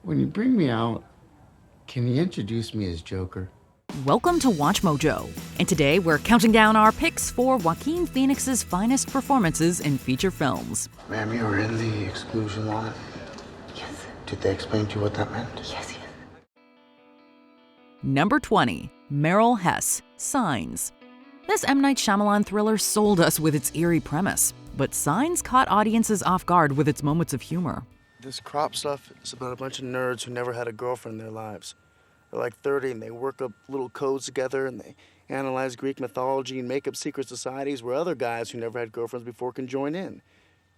When you bring me out, can you introduce me as Joker? Welcome to Watch Mojo, and today we're counting down our picks for Joaquin Phoenix's finest performances in feature films. Ma'am, you were in the exclusion line? Yes. Did they explain to you what that meant? Yes. Number 20, Merill Hess, Signs. This M. Night Shyamalan thriller sold us with its eerie premise, but Signs caught audiences off guard with its moments of humor. This crop stuff is about a bunch of nerds who never had a girlfriend in their lives. They're like 30 and they work up little codes together and they analyze Greek mythology and make up secret societies where other guys who never had girlfriends before can join in.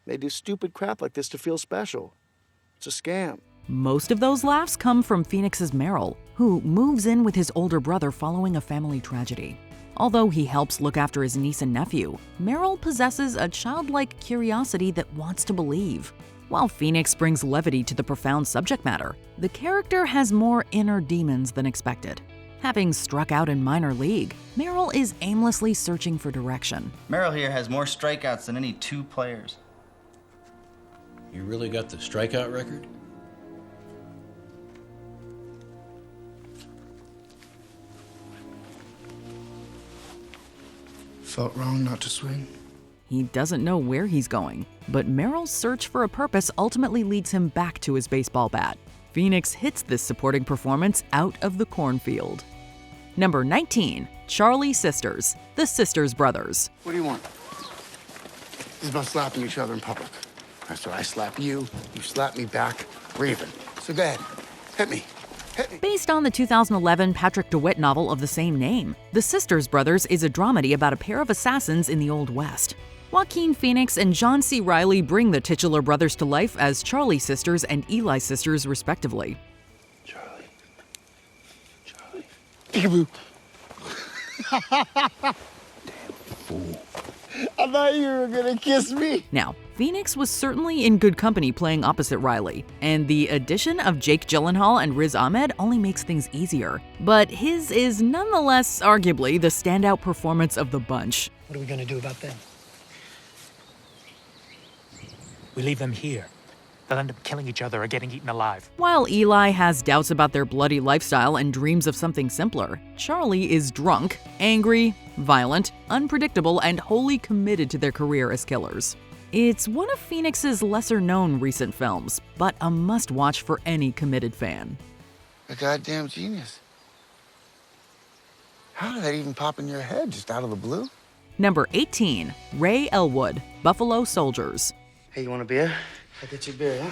They do stupid crap like this to feel special. It's a scam. Most of those laughs come from Phoenix's Merill, who moves in with his older brother following a family tragedy. Although he helps look after his niece and nephew, Merill possesses a childlike curiosity that wants to believe. While Phoenix brings levity to the profound subject matter, the character has more inner demons than expected. Having struck out in minor league, Merill is aimlessly searching for direction. Merill here has more strikeouts than any two players. You really got the strikeout record? Felt wrong not to swing. He doesn't know where he's going, but Merrill's search for a purpose ultimately leads him back to his baseball bat. Phoenix hits this supporting performance out of the cornfield. Number 19, Charlie Sisters, the Sisters Brothers. What do you want? This is about slapping each other in public. So I slap you, you slap me back, we're even. So go ahead, hit me. Based on the 2011 Patrick DeWitt novel of the same name, The Sisters Brothers is a dramedy about a pair of assassins in the Old West. Joaquin Phoenix and John C. Reilly bring the titular brothers to life as Charlie sisters and Eli sisters, respectively. Charlie. Peekaboo. Damn fool. I thought you were gonna kiss me. Now, Phoenix was certainly in good company playing opposite Reilly, and the addition of Jake Gyllenhaal and Riz Ahmed only makes things easier. But his is nonetheless arguably the standout performance of the bunch. What are we gonna do about them? We leave them here. They'll end up killing each other or getting eaten alive. While Eli has doubts about their bloody lifestyle and dreams of something simpler, Charlie is drunk, angry, violent, unpredictable, and wholly committed to their career as killers. It's one of Phoenix's lesser-known recent films, but a must-watch for any committed fan. A goddamn genius. How did that even pop in your head, just out of the blue? Number 18, Ray Elwood, Buffalo Soldiers. Hey, you want a beer? I'll get you a beer, yeah?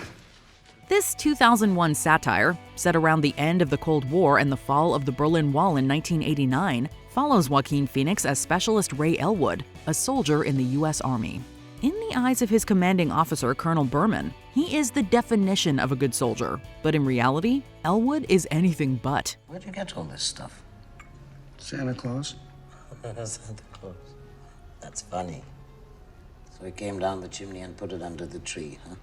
This 2001 satire, set around the end of the Cold War and the fall of the Berlin Wall in 1989, follows Joaquin Phoenix as Specialist Ray Elwood, a soldier in the U.S. Army. In the eyes of his commanding officer, Colonel Berman, he is the definition of a good soldier. But in reality, Elwood is anything but. Where'd you get all this stuff? Santa Claus. Santa Claus. That's funny. So he came down the chimney and put it under the tree, huh?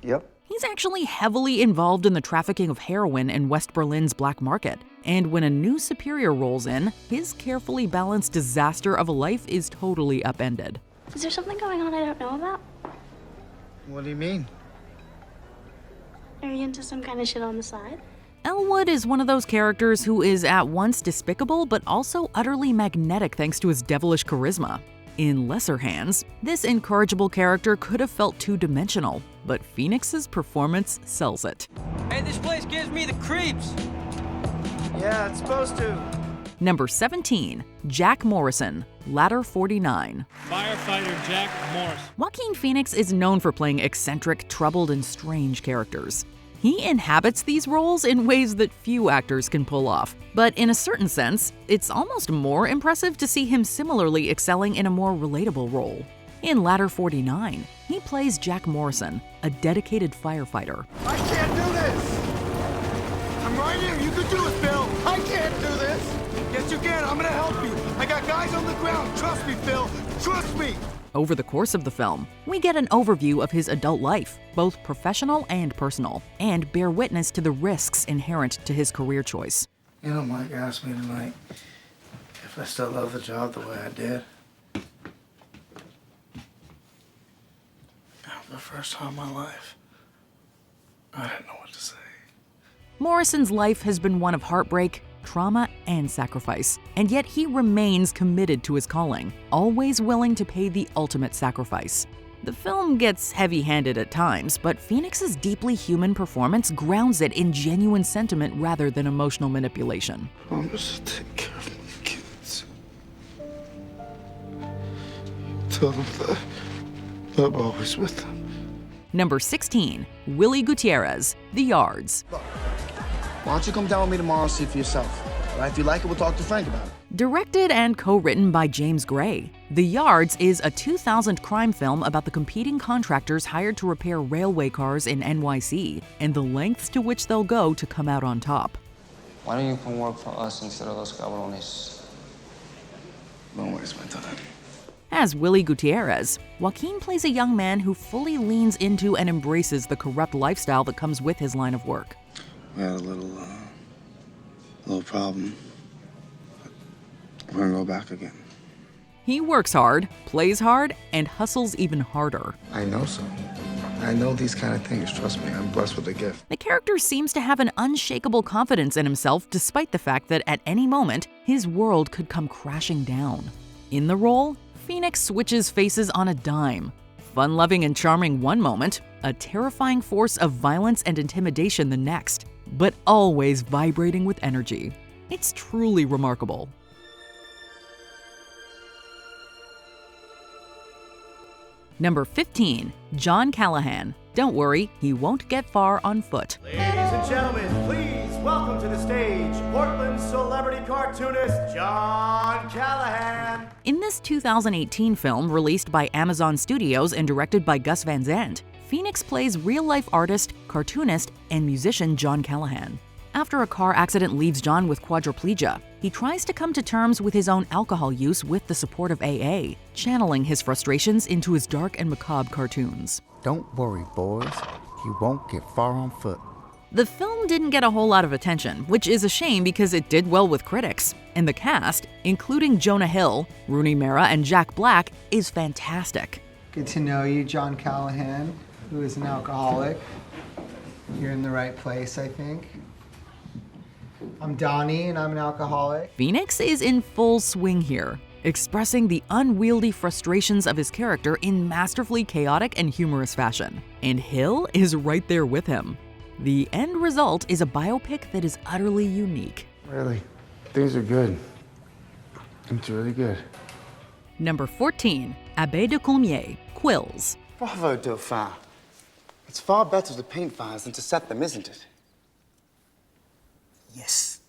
Yep. He's actually heavily involved in the trafficking of heroin in West Berlin's black market. And when a new superior rolls in, his carefully balanced disaster of a life is totally upended. Is there something going on I don't know about? What do you mean? Are you into some kind of shit on the side? Elwood is one of those characters who is at once despicable but also utterly magnetic thanks to his devilish charisma. In lesser hands, this incorrigible character could have felt two-dimensional, but Phoenix's performance sells it. Hey, this place gives me the creeps. Yeah, it's supposed to. Number 17, Jack Morrison, Ladder 49. Firefighter Jack Morrison. Joaquin Phoenix is known for playing eccentric, troubled, and strange characters. He inhabits these roles in ways that few actors can pull off. But in a certain sense, it's almost more impressive to see him similarly excelling in a more relatable role. In Ladder 49, he plays Jack Morrison, a dedicated firefighter. I can't do this! I'm right here, you can do it, Phil! I can't do this! Yes, you can, I'm gonna help you! I got guys on the ground, trust me, Phil! Trust me! Over the course of the film, we get an overview of his adult life, both professional and personal, and bear witness to the risks inherent to his career choice. You know, Mike asked me tonight if I still love the job the way I did. For the first time in my life, I didn't know what to say. Morrison's life has been one of heartbreak, trauma, and sacrifice, and yet he remains committed to his calling, always willing to pay the ultimate sacrifice. The film gets heavy-handed at times, but Phoenix's deeply human performance grounds it in genuine sentiment rather than emotional manipulation. Promise to take care of my kids. Tell them that I'm always with them. Number 16, Willie Gutierrez, The Yards. Why don't you come down with me tomorrow and see for yourself? All right, if you like it, we'll talk to Frank about it. Directed and co-written by James Gray, The Yards is a 2000 crime film about the competing contractors hired to repair railway cars in NYC and the lengths to which they'll go to come out on top. Why don't you come work for us instead of those cabrones? Don't waste my time. As Willie Gutierrez, Joaquin plays a young man who fully leans into and embraces the corrupt lifestyle that comes with his line of work. We had a little problem. We're gonna go back again. He works hard, plays hard, and hustles even harder. I know so. I know these kind of things, trust me. I'm blessed with a gift. The character seems to have an unshakable confidence in himself despite the fact that at any moment, his world could come crashing down. In the role, Phoenix switches faces on a dime. Fun-loving and charming one moment, a terrifying force of violence and intimidation the next, but always vibrating with energy. It's truly remarkable. Number 15, John Callahan. Don't worry, he won't get far on foot. Ladies and gentlemen, please welcome to the stage Portland's celebrity cartoonist, John Callahan. In this 2018 film released by Amazon Studios and directed by Gus Van Sant, Phoenix plays real-life artist, cartoonist, and musician John Callahan. After a car accident leaves John with quadriplegia, he tries to come to terms with his own alcohol use with the support of AA, channeling his frustrations into his dark and macabre cartoons. Don't worry, boys. You won't get far on foot. The film didn't get a whole lot of attention, which is a shame because it did well with critics. And the cast, including Jonah Hill, Rooney Mara, and Jack Black, is fantastic. Good to know you, John Callahan, who is an alcoholic. You're in the right place, I think. I'm Donnie, and I'm an alcoholic. Phoenix is in full swing here, expressing the unwieldy frustrations of his character in masterfully chaotic and humorous fashion. And Hill is right there with him. The end result is a biopic that is utterly unique. Really, things are good. It's really good. Number 14, Abbé de Coulmiers, Quills. Bravo, Dauphin. It's far better to paint fires than to set them, isn't it? Yes.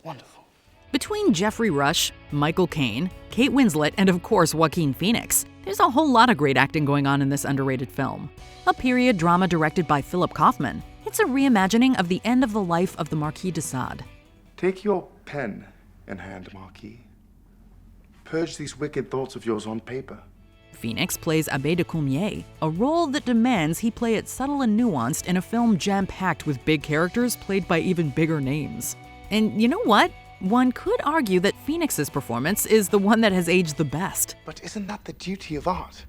Wonderful. Between Jeffrey Rush, Michael Caine, Kate Winslet, and of course Joaquin Phoenix, there's a whole lot of great acting going on in this underrated film. A period drama directed by Philip Kaufman, it's a reimagining of the end of the life of the Marquis de Sade. Take your pen in hand, Marquis. Purge these wicked thoughts of yours on paper. Phoenix plays Abbé de Coulmiers, a role that demands he play it subtle and nuanced in a film jam-packed with big characters played by even bigger names. And you know what? One could argue that Phoenix's performance is the one that has aged the best. But isn't that the duty of art?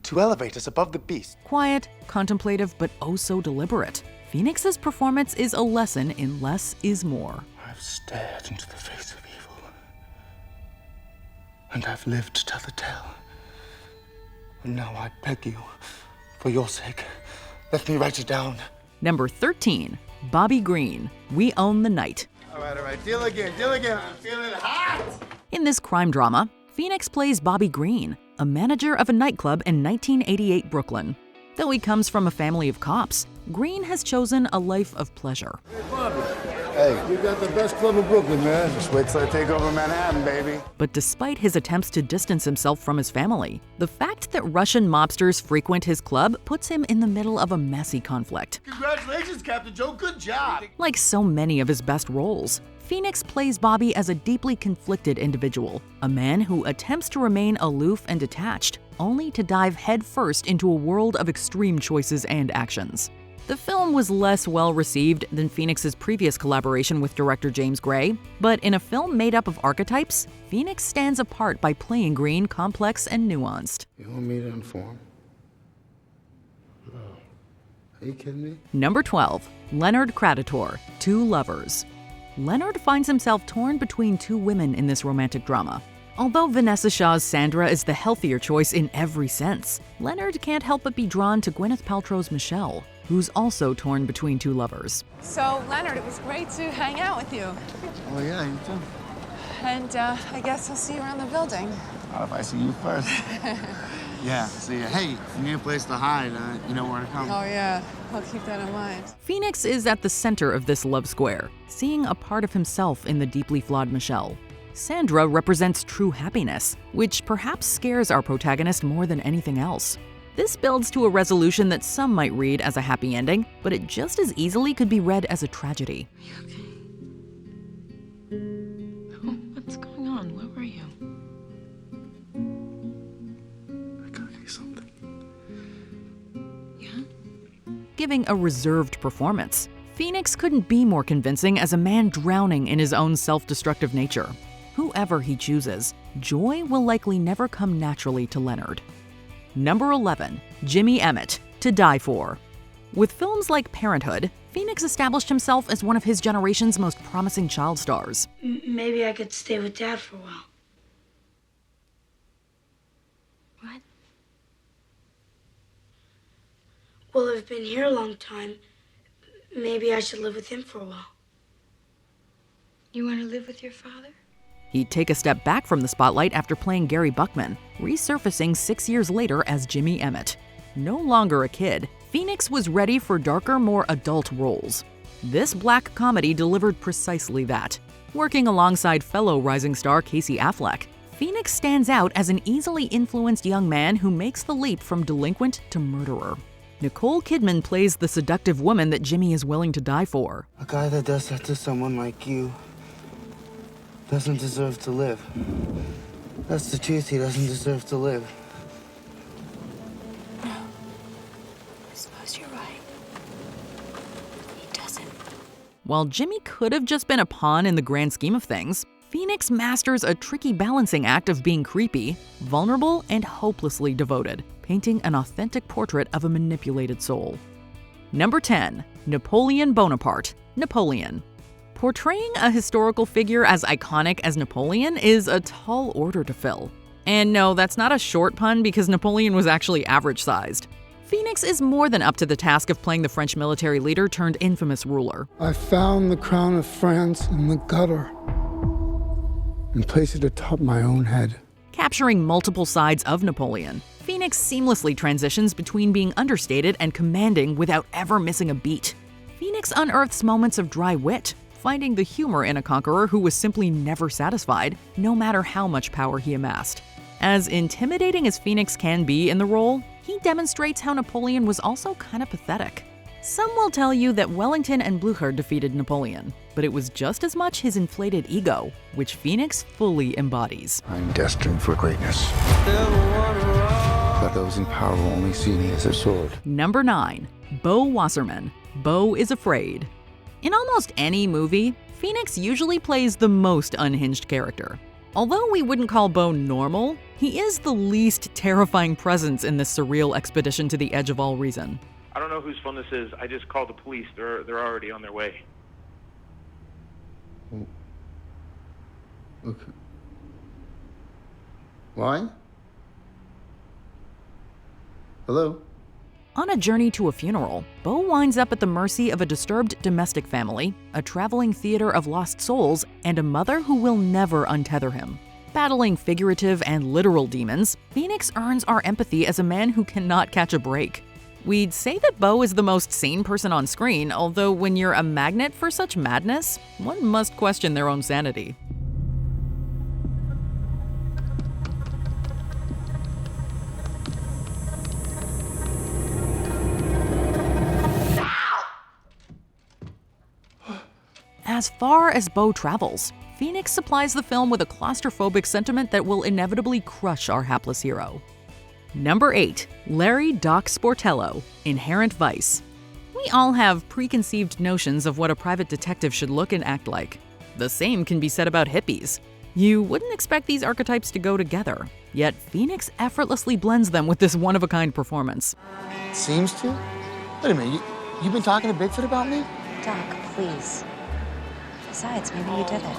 To elevate us above the beast. Quiet, contemplative, but oh so deliberate. Phoenix's performance is a lesson in less is more. I've stared into the face of evil. And I've lived to tell the tale. And now I beg you, for your sake, let me write it down. Number 13, Bobby Green, We Own the Night. All right, deal again. I'm feeling hot! In this crime drama, Phoenix plays Bobby Green, a manager of a nightclub in 1988 Brooklyn. Though he comes from a family of cops, Green has chosen a life of pleasure. Hey, Bobby. Hey, you got the best club in Brooklyn, man. Just wait till I take over Manhattan, baby. But despite his attempts to distance himself from his family, the fact that Russian mobsters frequent his club puts him in the middle of a messy conflict. Congratulations, Captain Joe. Good job. Like so many of his best roles, Phoenix plays Bobby as a deeply conflicted individual, a man who attempts to remain aloof and detached, only to dive headfirst into a world of extreme choices and actions. The film was less well-received than Phoenix's previous collaboration with director James Gray, but in a film made up of archetypes, Phoenix stands apart by playing Green complex and nuanced. You want me to inform? No. Are you kidding me? Number 12, Leonard Corti, Two lovers. Leonard finds himself torn between two women in this romantic drama. Although Vanessa Shaw's Sandra is the healthier choice in every sense, Leonard can't help but be drawn to Gwyneth Paltrow's Michelle, who's also torn between two lovers. So, Leonard, it was great to hang out with you. Oh, yeah, you too. And I guess I'll see you around the building. Not if I see you first. Yeah, see ya. Hey, if you need a place to hide, you know where to come. Oh, yeah. I'll keep that in mind. Phoenix is at the center of this love square, seeing a part of himself in the deeply flawed Michelle. Sandra represents true happiness, which perhaps scares our protagonist more than anything else. This builds to a resolution that some might read as a happy ending, but it just as easily could be read as a tragedy. Are you okay? Oh, what's going on? Where were you? I gotta get you something. Yeah? Giving a reserved performance, Phoenix couldn't be more convincing as a man drowning in his own self-destructive nature. Whoever he chooses, joy will likely never come naturally to Leonard. Number 11, Jimmy Emmett, To Die For. With films like Parenthood, Phoenix established himself as one of his generation's most promising child stars. Maybe I could stay with Dad for a while. What? Well, I've been here a long time. Maybe I should live with him for a while. You want to live with your father? He'd take a step back from the spotlight after playing Gary Buckman, resurfacing 6 years later as Jimmy Emmett. No longer a kid, Phoenix was ready for darker, more adult roles. This black comedy delivered precisely that. Working alongside fellow rising star Casey Affleck, Phoenix stands out as an easily influenced young man who makes the leap from delinquent to murderer. Nicole Kidman plays the seductive woman that Jimmy is willing to die for. A guy that does that to someone like you doesn't deserve to live. That's the truth, he doesn't deserve to live. No. I suppose you're right. He doesn't. While Jimmy could have just been a pawn in the grand scheme of things, Phoenix masters a tricky balancing act of being creepy, vulnerable, and hopelessly devoted, painting an authentic portrait of a manipulated soul. Number 10, Napoleon Bonaparte, Napoleon. Portraying a historical figure as iconic as Napoleon is a tall order to fill. And no, that's not a short pun because Napoleon was actually average-sized. Phoenix is more than up to the task of playing the French military leader turned infamous ruler. I found the crown of France in the gutter and placed it atop my own head. Capturing multiple sides of Napoleon, Phoenix seamlessly transitions between being understated and commanding without ever missing a beat. Phoenix unearths moments of dry wit, finding the humor in a conqueror who was simply never satisfied, no matter how much power he amassed. As intimidating as Phoenix can be in the role, he demonstrates how Napoleon was also kind of pathetic. Some will tell you that Wellington and Blücher defeated Napoleon, but it was just as much his inflated ego, which Phoenix fully embodies. I'm destined for greatness. But those in power will only see me as a sword. Number 9, Bo Wasserman, Bo is Afraid. In almost any movie, Phoenix usually plays the most unhinged character. Although we wouldn't call Bo normal, he is the least terrifying presence in this surreal expedition to the edge of all reason. I don't know whose phone this is. I just called the police. They're already on their way. Okay. Why? Hello? On a journey to a funeral, Bo winds up at the mercy of a disturbed domestic family, a traveling theater of lost souls, and a mother who will never untether him. Battling figurative and literal demons, Phoenix earns our empathy as a man who cannot catch a break. We'd say that Bo is the most sane person on screen, although when you're a magnet for such madness, one must question their own sanity. As far as Bo travels, Phoenix supplies the film with a claustrophobic sentiment that will inevitably crush our hapless hero. Number 8, Larry Doc Sportello, Inherent Vice. We all have preconceived notions of what a private detective should look and act like. The same can be said about hippies. You wouldn't expect these archetypes to go together, yet Phoenix effortlessly blends them with this one-of-a-kind performance. Seems to? Wait a minute, you've been talking to Bigfoot about me? Doc, please. Besides, maybe you did it.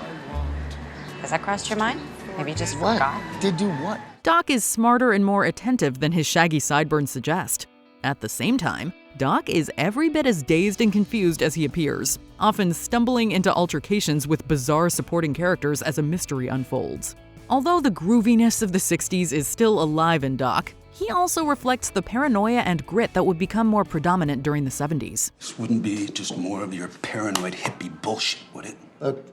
Has that crossed your mind? Maybe you just forgot? Did do what? Doc is smarter and more attentive than his shaggy sideburns suggest. At the same time, Doc is every bit as dazed and confused as he appears, often stumbling into altercations with bizarre supporting characters as a mystery unfolds. Although the grooviness of the 60s is still alive in Doc, he also reflects the paranoia and grit that would become more predominant during the 70s. This wouldn't be just more of your paranoid hippie bullshit, would it? Look,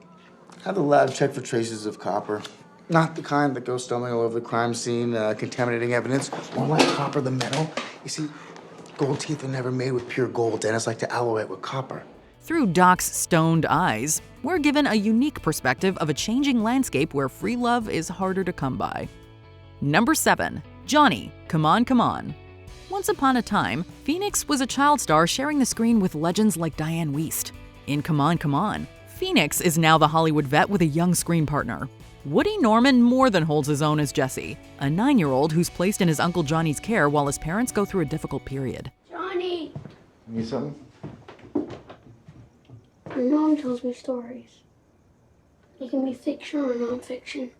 have the lab check for traces of copper. Not the kind that goes stumbling all over the crime scene, contaminating evidence. More like copper, the metal. You see, gold teeth are never made with pure gold. Dentists like to alloy it with copper. Through Doc's stoned eyes, we're given a unique perspective of a changing landscape where free love is harder to come by. Number 7. Johnny, Come On, Come On. Once upon a time, Phoenix was a child star sharing the screen with legends like Diane Wiest. In Come On, Come On, Phoenix is now the Hollywood vet with a young screen partner. Woody Norman more than holds his own as Jesse, a 9-year-old who's placed in his Uncle Johnny's care while his parents go through a difficult period. Johnny! Need something? My mom tells me stories. They can be fiction or non-fiction.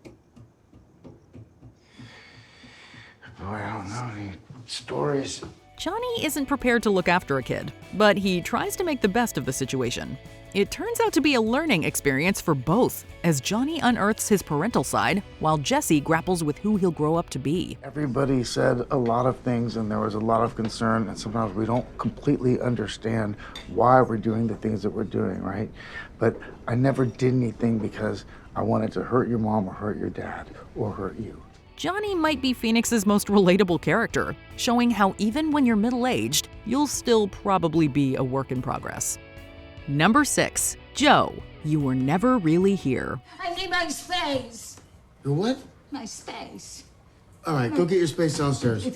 Boy, I don't know any stories. Johnny isn't prepared to look after a kid, but he tries to make the best of the situation. It turns out to be a learning experience for both, as Johnny unearths his parental side while Jesse grapples with who he'll grow up to be. Everybody said a lot of things and there was a lot of concern, and sometimes we don't completely understand why we're doing the things that we're doing, right? But I never did anything because I wanted to hurt your mom or hurt your dad or hurt you. Johnny might be Phoenix's most relatable character, showing how even when you're middle-aged, you'll still probably be a work in progress. Number 6. Joe, You Were Never Really Here. I need my space. Your what? My space. All right, go get your space downstairs.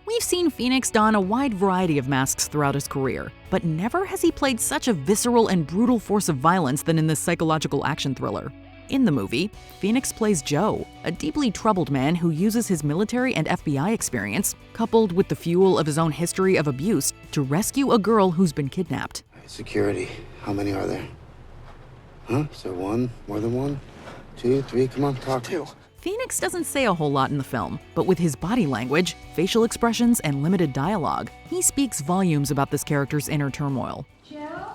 We've seen Phoenix don a wide variety of masks throughout his career, but never has he played such a visceral and brutal force of violence than in this psychological action thriller. In the movie, Phoenix plays Joe, a deeply troubled man who uses his military and FBI experience, coupled with the fuel of his own history of abuse, to rescue a girl who's been kidnapped. Security, how many are there? Huh? Is there one? More than one? 2, 3? Come on, talk. 2. Phoenix doesn't say a whole lot in the film, but with his body language, facial expressions, and limited dialogue, he speaks volumes about this character's inner turmoil. Joe?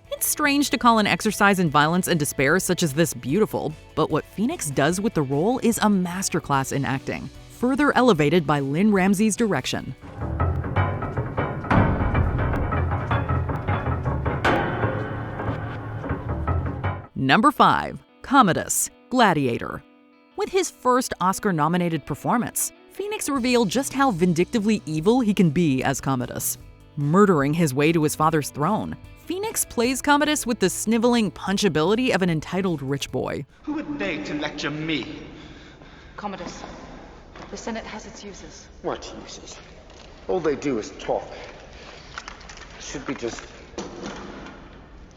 It's strange to call an exercise in violence and despair such as this beautiful, but what Phoenix does with the role is a masterclass in acting, further elevated by Lynn Ramsey's direction. Number 5. Commodus, Gladiator. With his first Oscar-nominated performance, Phoenix revealed just how vindictively evil he can be as Commodus. Murdering his way to his father's throne, Phoenix plays Commodus with the sniveling punchability of an entitled rich boy. Who would beg to lecture me? Commodus, the Senate has its uses. What uses? All they do is talk. It should be just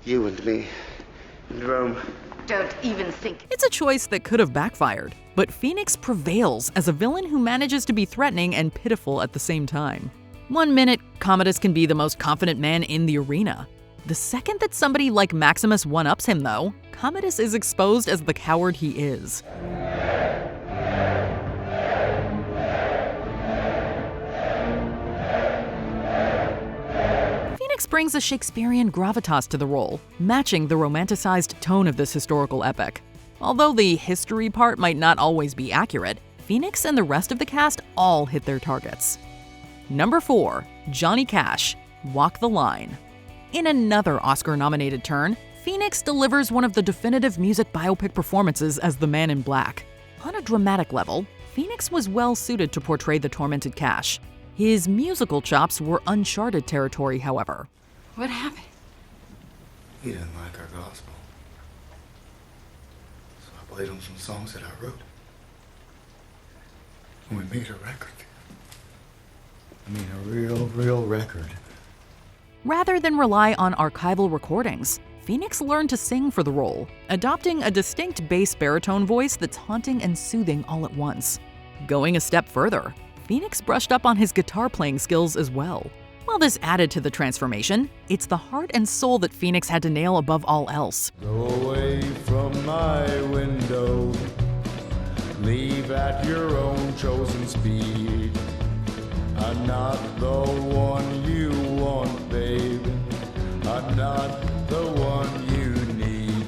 you and me and Rome. Don't even think. It's a choice that could have backfired, but Phoenix prevails as a villain who manages to be threatening and pitiful at the same time. One minute, Commodus can be the most confident man in the arena. The second that somebody like Maximus one-ups him, though, Commodus is exposed as the coward he is. Phoenix brings a Shakespearean gravitas to the role, matching the romanticized tone of this historical epic. Although the history part might not always be accurate, Phoenix and the rest of the cast all hit their targets. Number 4. Johnny Cash, Walk the Line. In another Oscar-nominated turn, Phoenix delivers one of the definitive music biopic performances as the Man in Black. On a dramatic level, Phoenix was well suited to portray the tormented Cash. His musical chops were uncharted territory, however. What happened? He didn't like our gospel. So I played him some songs that I wrote. And we made a record. I mean, a real record. Rather than rely on archival recordings, Phoenix learned to sing for the role, adopting a distinct bass baritone voice that's haunting and soothing all at once. Going a step further, Phoenix brushed up on his guitar playing skills as well. While this added to the transformation, it's the heart and soul that Phoenix had to nail above all else. Go away from my window, leave at your own chosen speed. I'm not the one you want, babe. I'm not the one you need.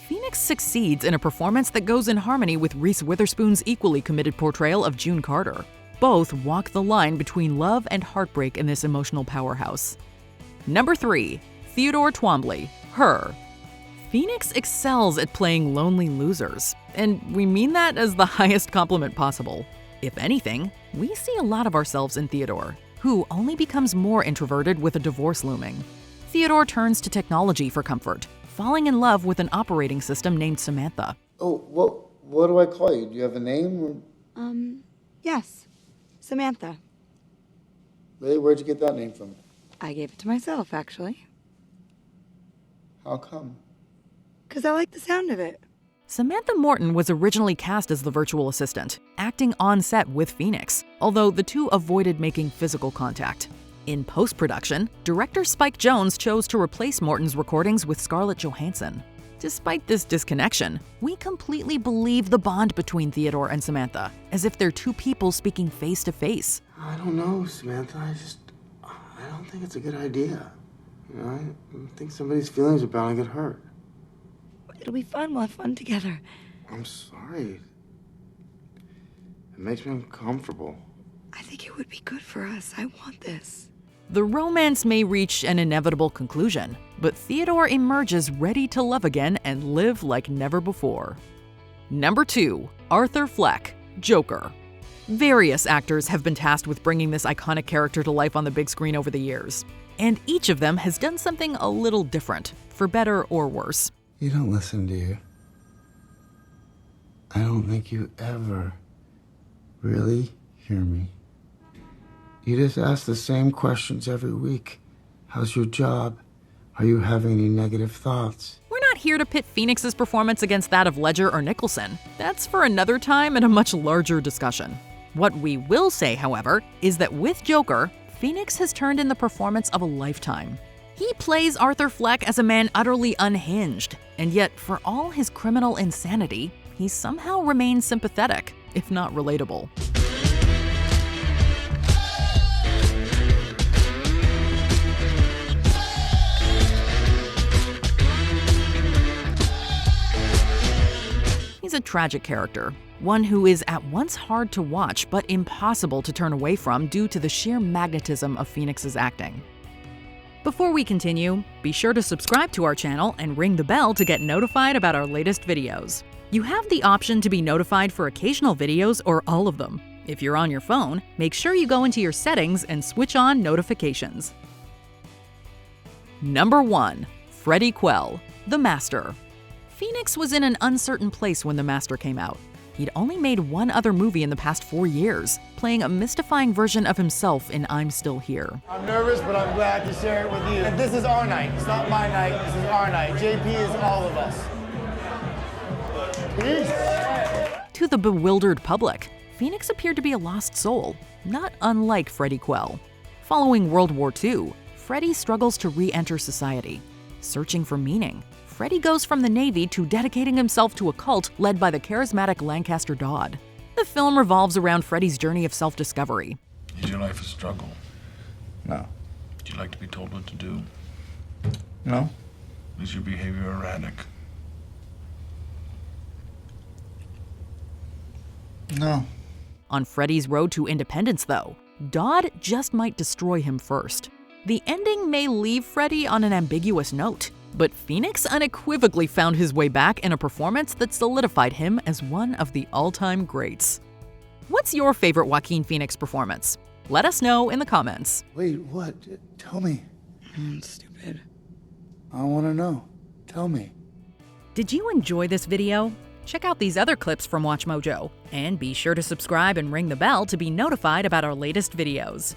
Phoenix succeeds in a performance that goes in harmony with Reese Witherspoon's equally committed portrayal of June Carter. Both walk the line between love and heartbreak in this emotional powerhouse. Number 3. Theodore Twombly, Her. Phoenix excels at playing lonely losers, and we mean that as the highest compliment possible. If anything, we see a lot of ourselves in Theodore, who only becomes more introverted with a divorce looming. Theodore turns to technology for comfort, falling in love with an operating system named Samantha. Oh, what do I call you? Do you have a name? Yes. Samantha. Really? Where'd you get that name from? I gave it to myself, actually. How come? 'Cause I like the sound of it. Samantha Morton was originally cast as the virtual assistant, acting on set with Phoenix, although the two avoided making physical contact. In post-production, director Spike Jonze chose to replace Morton's recordings with Scarlett Johansson. Despite this disconnection, we completely believe the bond between Theodore and Samantha, as if they're two people speaking face to face. I don't know, Samantha. I don't think it's a good idea. You know, I think somebody's feelings are bound to get hurt. It'll be fun. We'll have fun together. I'm sorry. It makes me uncomfortable. I think it would be good for us. I want this. The romance may reach an inevitable conclusion, but Theodore emerges ready to love again and live like never before. Number 2. Arthur Fleck, Joker. Various actors have been tasked with bringing this iconic character to life on the big screen over the years, and each of them has done something a little different, for better or worse. You don't listen, do you? I don't think you ever really hear me. You just ask the same questions every week. How's your job? Are you having any negative thoughts? We're not here to pit Phoenix's performance against that of Ledger or Nicholson. That's for another time and a much larger discussion. What we will say, however, is that with Joker, Phoenix has turned in the performance of a lifetime. He plays Arthur Fleck as a man utterly unhinged, and yet for all his criminal insanity, he somehow remains sympathetic, if not relatable. He's a tragic character, one who is at once hard to watch but impossible to turn away from due to the sheer magnetism of Phoenix's acting. Before we continue, be sure to subscribe to our channel and ring the bell to get notified about our latest videos. You have the option to be notified for occasional videos or all of them. If you're on your phone, make sure you go into your settings and switch on notifications. Number 1. Freddy Quell, The Master. Phoenix was in an uncertain place when The Master came out. He'd only made one other movie in the past 4 years, playing a mystifying version of himself in I'm Still Here. I'm nervous, but I'm glad to share it with you. And this is our night. It's not my night. This is our night. JP is all of us. Peace. To the bewildered public, Phoenix appeared to be a lost soul, not unlike Freddy Quell. Following World War II, Freddy struggles to re-enter society. Searching for meaning, Freddy goes from the Navy to dedicating himself to a cult led by the charismatic Lancaster Dodd. The film revolves around Freddy's journey of self-discovery. Is your life a struggle? No. Do you like to be told what to do? No. Is your behavior erratic? No. On Freddy's road to independence, though, Dodd just might destroy him first. The ending may leave Freddy on an ambiguous note, but Phoenix unequivocally found his way back in a performance that solidified him as one of the all-time greats. What's your favorite Joaquin Phoenix performance? Let us know in the comments. Wait, what? Tell me. Stupid. I want to know. Tell me. Did you enjoy this video? Check out these other clips from WatchMojo, and be sure to subscribe and ring the bell to be notified about our latest videos.